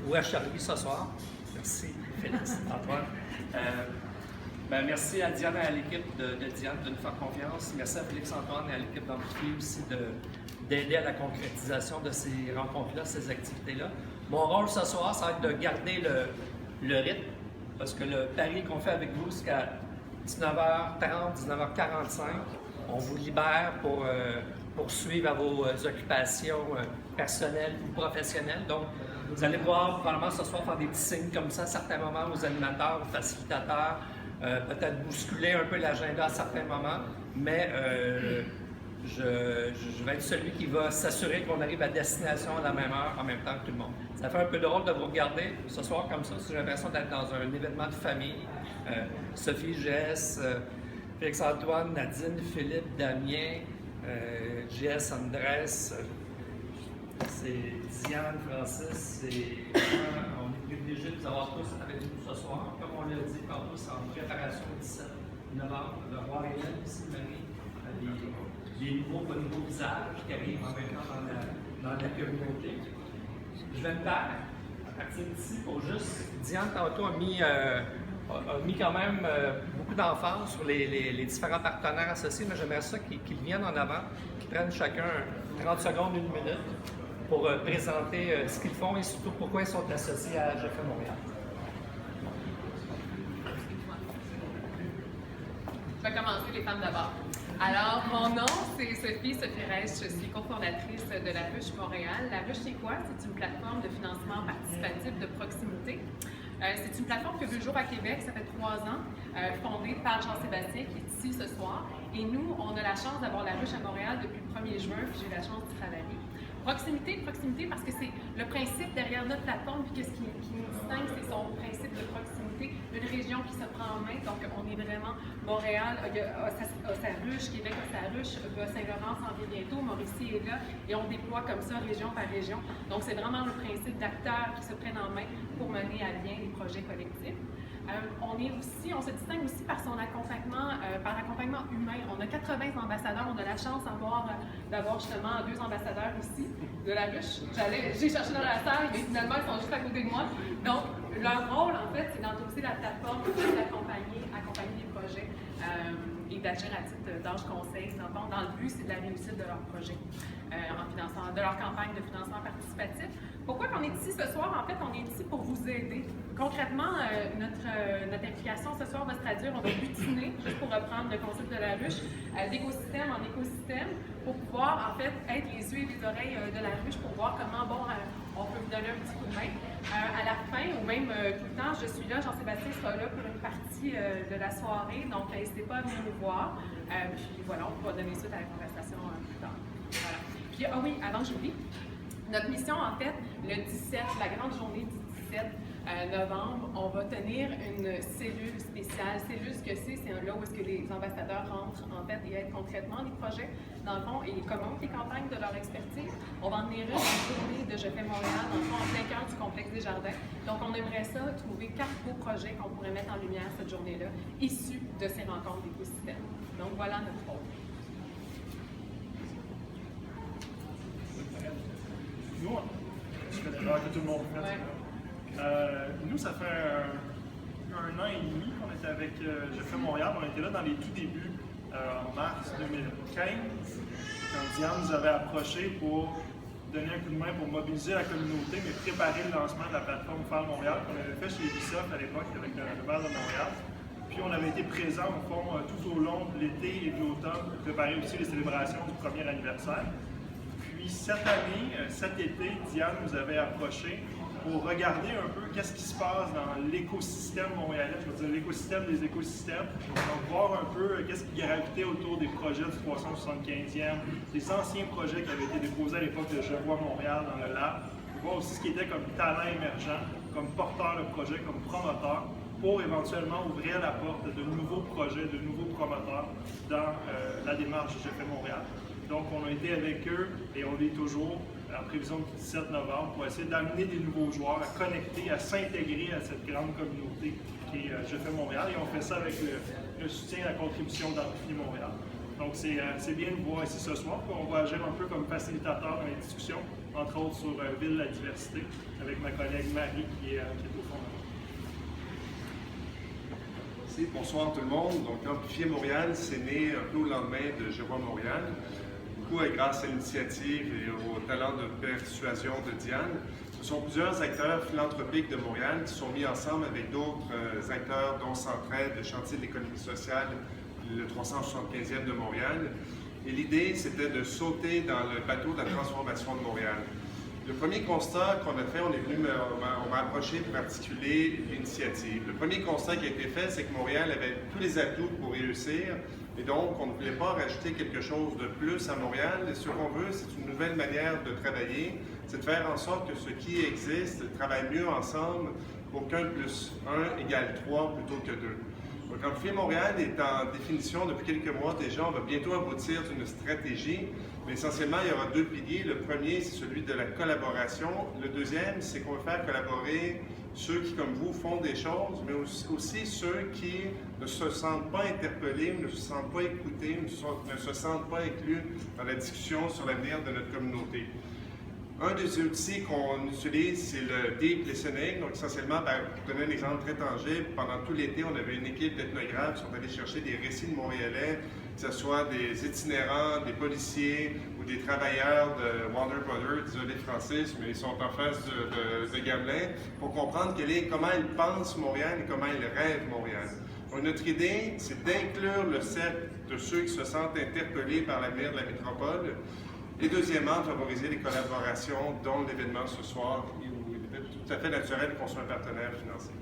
Où à Charlie ce soir. Merci, Félix, Antoine. Merci à Diane et à l'équipe de Diane de nous faire confiance. Merci à Félix-Antoine et à l'équipe d'Amplifie aussi d'aider à la concrétisation de ces rencontres-là, ces activités-là. Mon rôle ce soir, ça va être de garder le rythme, parce que le pari qu'on fait avec vous, c'est qu'à 19h30, 19h45, on vous libère pour poursuivre à vos occupations personnelles ou professionnelles. Donc, vous allez voir probablement ce soir faire des petits signes comme ça à certains moments aux animateurs, aux facilitateurs, peut-être bousculer un peu l'agenda à certains moments, mais je vais être celui qui va s'assurer qu'on arrive à destination à la même heure, en même temps que tout le monde. Ça fait un peu drôle de vous regarder ce soir comme ça, j'ai l'impression d'être dans un événement de famille. Sophie, Jess, Félix-Antoine, Nadine, Philippe, Damien, Jess, Andrés, c'est Diane, Francis, on est privilégiés de vous avoir tous avec nous ce soir. Comme on l'a dit tantôt, c'est en préparation du 17 novembre, de voir Hélène ici, Marie, les nouveaux visages qui arrivent en même temps dans la communauté. Je vais me taire à partir d'ici pour juste. Diane, tantôt, a mis quand même beaucoup d'emphase sur les différents partenaires associés, mais j'aimerais ça qu'ils viennent en avant, qu'ils prennent chacun 30 secondes, 1 minute pour présenter ce qu'ils font et surtout pourquoi ils sont associés à Je fais Montréal. Je vais commencer les femmes d'abord. Alors, mon nom, c'est Sophie Reyes. Je suis cofondatrice de La Ruche Montréal. La Ruche, c'est quoi? C'est une plateforme de financement participatif de proximité. C'est une plateforme qui a vu le jour à Québec, ça fait 3 ans, fondée par Jean-Sébastien, qui est ici ce soir. Et nous, on a la chance d'avoir La Ruche à Montréal depuis le 1er juin, puis j'ai la chance d'y travailler. Proximité parce que c'est le principe derrière notre plateforme, puis ce qui nous distingue, c'est son principe de proximité, une région qui se prend en main. Donc, on est vraiment Montréal, a sa ruche, Québec a sa ruche, Saint-Laurent s'en vient bientôt, Mauricie est là, et on déploie comme ça, région par région. Donc, c'est vraiment le principe d'acteurs qui se prennent en main pour mener à bien les projets collectifs. On se distingue aussi par son accompagnement, par l'accompagnement humain. On a 80 ambassadeurs, on a la chance d'avoir justement 2 ambassadeurs ici de La Ruche. J'ai cherché dans la salle, mais finalement ils sont juste à côté de moi. Donc, leur rôle, en fait, c'est d'endosser la plateforme, d'accompagner les projets et d'agir à titre d'âge conseil. Dans le but, c'est de la réussite de leur projet en finançant, de leur campagne de financement participatif. Pourquoi on est ici ce soir? En fait, on est ici pour vous aider. Concrètement, notre implication ce soir va se traduire, on va butiner, juste pour reprendre le concept de La Ruche, d'écosystème en écosystème, pour pouvoir en fait être les yeux et les oreilles de La Ruche pour voir comment on peut vous donner un petit coup de main. À la fin, ou même tout le temps, je suis là, Jean-Sébastien sera là pour une partie de la soirée, donc n'hésitez pas à venir nous voir. Puis voilà, on pourra donner suite à la conversation plus tard. Voilà. Puis, oui, avant que j'oublie, notre mission, en fait, le 17, la grande journée du 17 novembre, on va tenir une cellule spéciale. Cellule, ce que c'est là où est-ce que les ambassadeurs rentrent, en fait, et aident concrètement les projets, dans le fond, et commentent les campagnes de leur expertise. On va en tenir une journée de Je fais Montréal, dans le fond, en plein cœur du complexe des Jardins. Donc, on aimerait ça, trouver 4 beaux projets qu'on pourrait mettre en lumière cette journée-là, issus de ces rencontres d'écosystèmes. Donc, voilà notre rôle. Nous, je fais l'erreur que tout le monde fait. Nous, ça fait un an et demi qu'on était avec Je fais Montréal. On était là dans les tout débuts, en mars 2015, quand Diane nous avait approché pour donner un coup de main pour mobiliser la communauté, mais préparer le lancement de la plateforme Faire Montréal qu'on avait fait chez Ubisoft à l'époque avec le maire de Montréal. Puis on avait été présents au fond tout au long de l'été et de l'automne pour préparer aussi les célébrations du 1er anniversaire. Puis cette année, cet été, Diane nous avait approché pour regarder un peu qu'est-ce qui se passe dans l'écosystème montréalais, je veux dire l'écosystème des écosystèmes. Donc voir un peu qu'est-ce qui gravitait autour des projets du 375e, des anciens projets qui avaient été déposés à l'époque de Je vois Montréal dans le lab. Voir aussi ce qui était comme talent émergent, comme porteur de projet, comme promoteur, pour éventuellement ouvrir la porte de nouveaux projets, de nouveaux promoteurs dans la démarche Je fais Montréal. Donc, on a été avec eux et on l'est toujours en prévision du 17 novembre pour essayer d'amener des nouveaux joueurs à connecter, à s'intégrer à cette grande communauté qui est Je fais Montréal. Et on fait ça avec le soutien, la contribution d'Amplifie Montréal. Donc, c'est bien de vous voir ici ce soir. On va agir un peu comme facilitateur dans les discussions entre autres sur Ville de la diversité, avec ma collègue Marie qui est au fond. Merci. Bonsoir tout le monde. Donc, Amplifier Montréal, c'est né un peu au lendemain de Je vois Montréal. Beaucoup grâce à l'initiative et au talent de persuasion de Diane. Ce sont plusieurs acteurs philanthropiques de Montréal qui sont mis ensemble avec d'autres acteurs, dont Centraide, le chantier de l'économie sociale, le 375e de Montréal. Et l'idée, c'était de sauter dans le bateau de la transformation de Montréal. Le premier constat qu'on a fait, on m'a approché pour articuler l'initiative. Le premier constat qui a été fait, c'est que Montréal avait tous les atouts pour réussir, et donc on ne voulait pas rajouter quelque chose de plus à Montréal. Et ce qu'on veut, c'est une nouvelle manière de travailler, c'est de faire en sorte que ce qui existe travaille mieux ensemble pour qu'un plus 1 égale 3 plutôt que 2. Donc, Amplifier Montréal est en définition depuis quelques mois déjà. On va bientôt aboutir d'une stratégie, mais essentiellement, il y aura deux piliers. Le premier, c'est celui de la collaboration. Le deuxième, c'est qu'on va faire collaborer ceux qui, comme vous, font des choses, mais aussi ceux qui ne se sentent pas interpellés, ne se sentent pas écoutés, ne se sentent pas inclus dans la discussion sur l'avenir de notre communauté. Un des outils qu'on utilise, c'est le deep listening. Donc, essentiellement, pour donner un exemple très tangible, pendant tout l'été, on avait une équipe d'ethnographes qui sont allés chercher des récits de Montréalais, que ce soit des itinérants, des policiers ou des travailleurs de Warner Brothers, désolé Francis, mais ils sont en face de Gamelin, pour comprendre comment ils pensent Montréal et comment ils rêvent Montréal. Donc, notre idée, c'est d'inclure le cercle de ceux qui se sentent interpellés par l'avenir de la métropole. Et deuxièmement, de favoriser les collaborations, dont l'événement ce soir, où il est tout à fait naturel qu'on soit un partenaire financier.